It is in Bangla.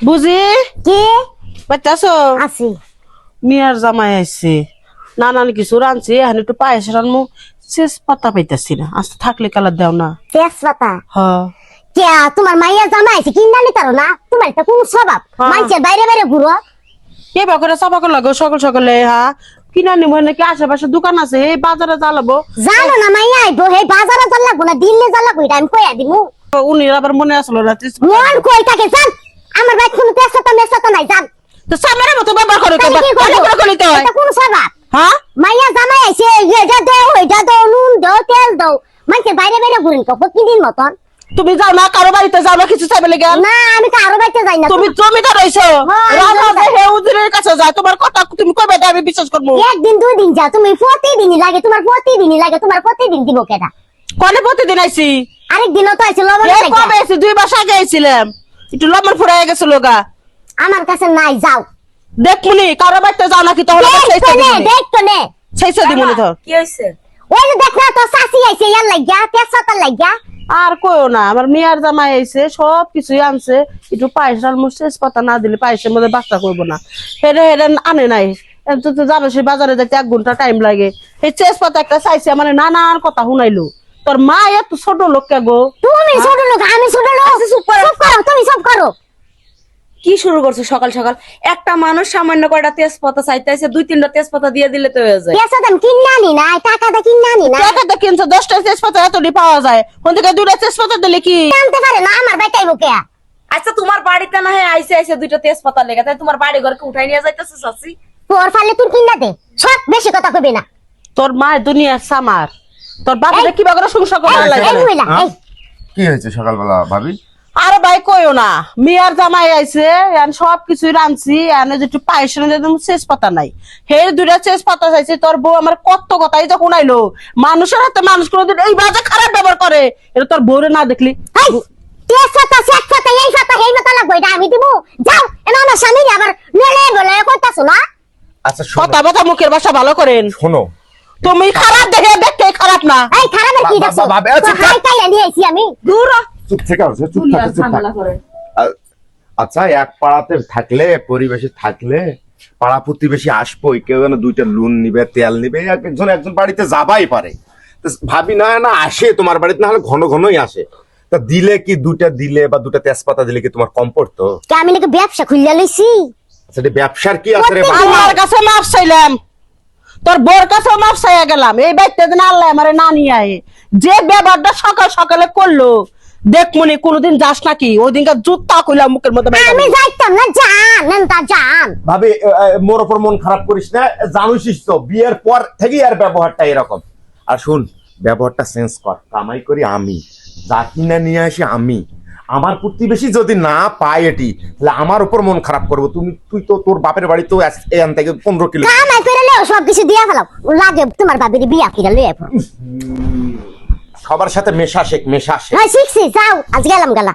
বুঝি কি পাইতাছো আছি মিয়ার জামাই আইছে নানান কিছু রানছি এখন একটু পায়েস রানমু শেষ পাতা পাইতাছি না আজ থাকলে কালার দাও না তেজপাতা হ কে তোমার মাইয়া জামাই আছে কিনা নি তারো না তোমার এটা কোন স্বভাব হ্যাঁ। মাইছের বাইরে বাইরে ঘুরো কে বা করে চাপা করে লাগো সকাল সকালে কিনা নিব নাকি আশেপাশে দোকান আছে এই বাজারে জ্বালাবো জানো না মাইয়া আইবো হে বাজারে জাল লাগবো না দিল্লি জাল লাগবো এটা আমি কইয়া দিমু উনি আবার মনে আসলো না মন কই থাকে জান আমার ভাই কোন তেজপাতা মেজপাতা নাই জান তো সামনে মতো ব্যবহার করে তো তাহলে কি করবো? ব্যবহার করে তো এটা কোন স্বভাব হ্যাঁ মাইয়া জামাই আইছে এটা দাও ওইটা দাও নুন দাও তেল দাও মাইছের বাইরে বাইরে ঘুরেন কব কি দিন মতন তুমি যাও না কারো বাড়িতে যাও না কিছু চাইবে লেগে না আমি তো আরো বাইতে যাই না তুমি জমিদার রইছো হ্যাঁ, আমি রাজা জমিদার। হে উজিরের কাছে যায় তোমার কথা তুমি কবে দেবে আমি বিশ্বাস করবো একদিন দুই দিন যা তুমি প্রতিদিনই লাগে তোমার প্রতিদিন দিব কেটা কনে প্রতিদিন আইছি আরেক দিনও তো আছে লবণ এই লাগে। কবে আইছি 2 মাস আগে আইছিলাম একটু লবণ ফুরাই গেছিল গা আমার কাছে নাই যাও দেখুনি কারো বাড়িতে যাও নাকি তাহলে দেখ তো নে সেইসা দিমুনি ধর কি হইছে? ওই যে দেখ না তো সাসি আইছে ইয়ার লাগিয়া তেজপাতা লাগিয়া আর কইও না আমার মিয়ার জামাই আইছে সব কিছুই আনছে একটু পায়েস ডাল শেষ পাতা না দিলে পায়েসের মধ্যে বাচ্চা করবো না হেরে হেরে আনে নাই তো জানো সে বাজারে যাইতে 1 ঘন্টা টাইম লাগে এই চেস পাতা একটা চাইছে মানে নানান কথা শুনাইলো তোর মা এত ছোট লোক কে গো তুমি ছোট লোক আমি ছোট লোক চুপ করো তুমি সব করো কি শুরু করছো সকাল সকাল? একটা মানুষ সামান্য কয়টা তেজপাতা চাইতেছে, 2-3টা তেজপাতা দিয়ে দিলে তো হয়ে যায়। তেজপাতা আমি কিনে আনি না টাকাটা কিনে আনি না টাকাটা কিনছো 10টা চেস পাতা এতটি পাওয়া যায় কোন থেকে 2টা চেস পাতা দিলে কি আনতে পারে না আমার বেটাইবো কে আচ্ছা তোমার বাড়িতে না হয় আইসে 2টা তেজপাতা লেগে, তাই তোমার বাড়ি ঘরকে উঠাই নিয়ে যাইতেছে চাচি? তোর ফালে তুই কিনা দে সব বেশি কথা কবি না তোর মা দুনিয়ার সামার তোর বাবারে কি বাগরা সংসার করা এই লাগে মহিলা এই কি হয়েছে সকালবেলা ভাবি? আরে ভাই কইও না মিয়ার জামাই আইছে এখন সব কিছু রানছি এনে যেটু পায়েস রান্না শেষ পাতা নাই হের 2টা শেষ পাতা চাইছে তোর বউ আমার কত কথাই তো শুনাইলো মানুষের হাতে মানুষ কোনদিন এই বাজে খারাপ ব্যবহার করে এটা তোর বউরে না দেখলি এই তেজপাতা সেকপাতা এই পাতা এই পাতা লাগবে এটা আমি দিব যাও এনা আমার স্বামী আবার নেলে বলে কইতাছো না আচ্ছা শোনো কথা কথা মুখের ভাষা ভালো করেন শোনো তুমি খারাপ দেখে দেখতে খারাপ না এই খারাপের কি দেখছো বাবা, আচ্ছা, হাই কাইলা নিয়ে আইছি আমি দূর হ। চুপ থেকে আছে চুপ দুনিয়ার থাকে চুপ থাক। ঝামেলা করে। আচ্ছা এক পাড়াতে থাকলে পরিবেশে থাকলে পাড়া প্রতিবেশী আসবোই কেউ যেন 2টা নুন নিবে তেল নিবে একজন বাড়িতে যাবাই পারে তো ভাবি না না আসে তোমার বাড়িতে না হলে ঘন ঘনই আসে তা দিলে কি 2টা দিলে বা 2টা তেজপাতা দিলে কি তোমার কম পড়তো? কে আমি নাকি ব্যবসা খুললা লইছি আচ্ছা এটা ব্যবসার কি আছে রে বাবা? আমার কাছে মাপ চাইলাম তোর বোর কাছে মাপ চাইয়া গেলাম এই বাইতে দিন আল্লাহ আমারে না নিয়ে আয় যে ব্যবহারটা সকাল সকালে করলো দেখ মনে কোনোদিন যাস নাকি ওই দিনকার জুতা কইলাম মুখের মধ্যে বাইরে আমি যাইতাম না জান নেনতা জান ভাবি মোর ওপর মন খারাপ করিস না জানুসিস তো বিয়ের পর থেকেই আর ব্যবহারটা এরকম আর শুন ব্যবহারটা চেঞ্জ কর কামাই করি আমি যা কিনা নিয়ে আসি আমি আমার প্রতিবেশী যদি না পায় এটি তাহলে আমার উপর মন খারাপ করবো তুই তো তোর বাপের বাড়ি তো এখান থেকে 15 কিলো কামাই করে লেও সব কিছু দিয়া ফেলাও লাগে তোমার বাবির বিয়া কিরা লইয়া পড়ো সবার সাথে মেশা শেখ হ্যাঁ শিখছি যাও আজ গেলাম গেলা